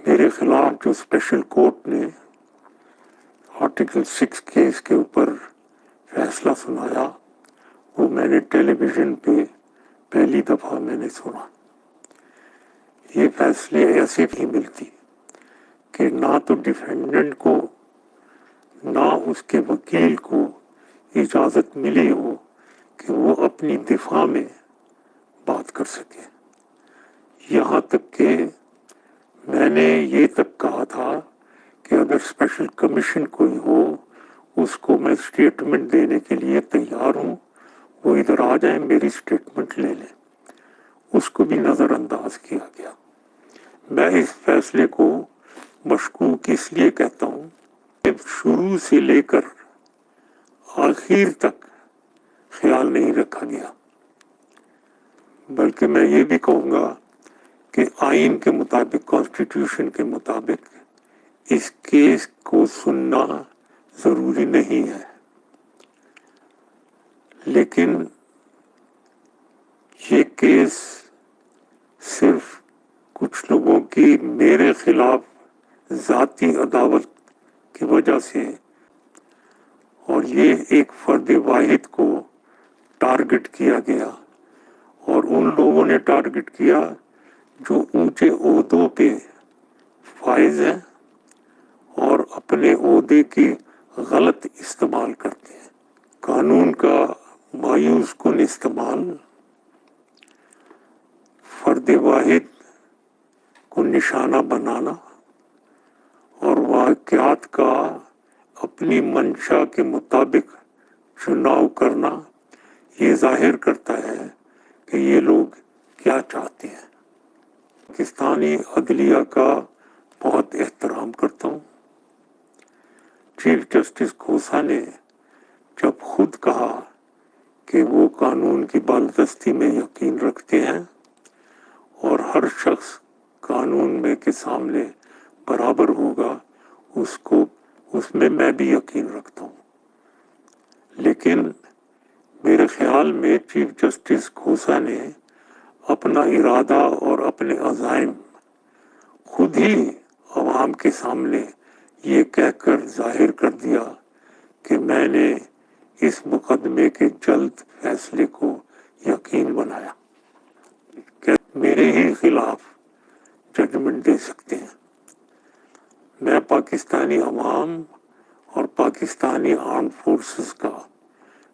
میرے خلاف جو اسپیشل کورٹ نے آرٹیکل 6 کیس کے اوپر فیصلہ سنایا وہ میں نے ٹیلی ویژن پہ پہلی دفعہ میں نے سنا. یہ فیصلے ایسے بھی ملتی کہ نہ تو ڈیفینڈنٹ کو نہ اس کے وکیل کو اجازت ملی ہو کہ وہ اپنی دفاع میں بات کر سکے. یہاں تک کہ میں نے یہ تک کہا تھا کہ اگر اسپیشل کمیشن کوئی ہو اس کو میں اسٹیٹمنٹ دینے کے لیے تیار ہوں، وہ ادھر آ جائیں میری اسٹیٹمنٹ لے لیں. اس کو بھی نظر انداز کیا گیا. میں اس فیصلے کو مشکوک اس لیے کہتا ہوں کہ شروع سے لے کر آخر تک خیال نہیں رکھا گیا، بلکہ میں یہ بھی کہوں گا کہ آئین کے مطابق، کانسٹیٹیوشن کے مطابق اس کیس کو سننا ضروری نہیں ہے. لیکن یہ کیس صرف کچھ لوگوں کی میرے خلاف ذاتی عداوت کی وجہ سے اور یہ ایک فرد واحد کو ٹارگٹ کیا گیا، اور ان لوگوں نے ٹارگٹ کیا جو اونچے عہدوں پہ فائز ہیں اور اپنے عہدے کی غلط استعمال کرتے ہیں. قانون کا مایوس کن استعمال فرد واحد کو نشانہ بنانا اور واقعات کا اپنی منشا کے مطابق چناؤ کرنا یہ ظاہر کرتا ہے کہ یہ لوگ کیا چاہتے ہیں. پاکستانی عدلیہ کا بہت احترام کرتا ہوں. چیف جسٹس کھوسا نے جب خود کہا کہ وہ قانون کی بالادستی میں یقین رکھتے ہیں اور ہر شخص قانون میں کے سامنے برابر ہوگا، اس میں میں بھی یقین رکھتا ہوں. لیکن میرے خیال میں چیف جسٹس کھوسا نے اپنا ارادہ اور اپنے عزائم خود ہی عوام کے سامنے یہ کہہ کر ظاہر کر دیا کہ میں نے اس مقدمے کے جلد فیصلے کو یقین بنایا کہ میرے ہی خلاف ججمنٹ دے سکتے ہیں. میں پاکستانی عوام اور پاکستانی آرم فورسز کا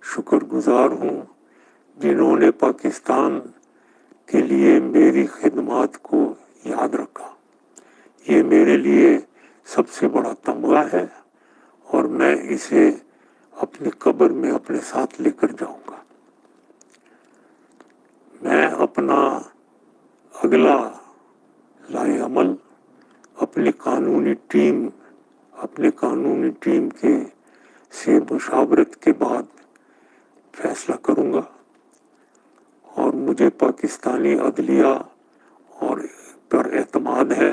شکر گزار ہوں جنہوں نے پاکستان کے لیے میری خدمات کو یاد رکھا. یہ میرے لیے سب سے بڑا تمغہ ہے اور میں اسے اپنی قبر میں اپنے ساتھ لے کر جاؤں گا. میں اپنا اگلا لائے عمل اپنی قانونی ٹیم کے سے مشاورت کے بعد فیصلہ کروں گا، اور مجھے پاکستانی عدلیہ اور پر اعتماد ہے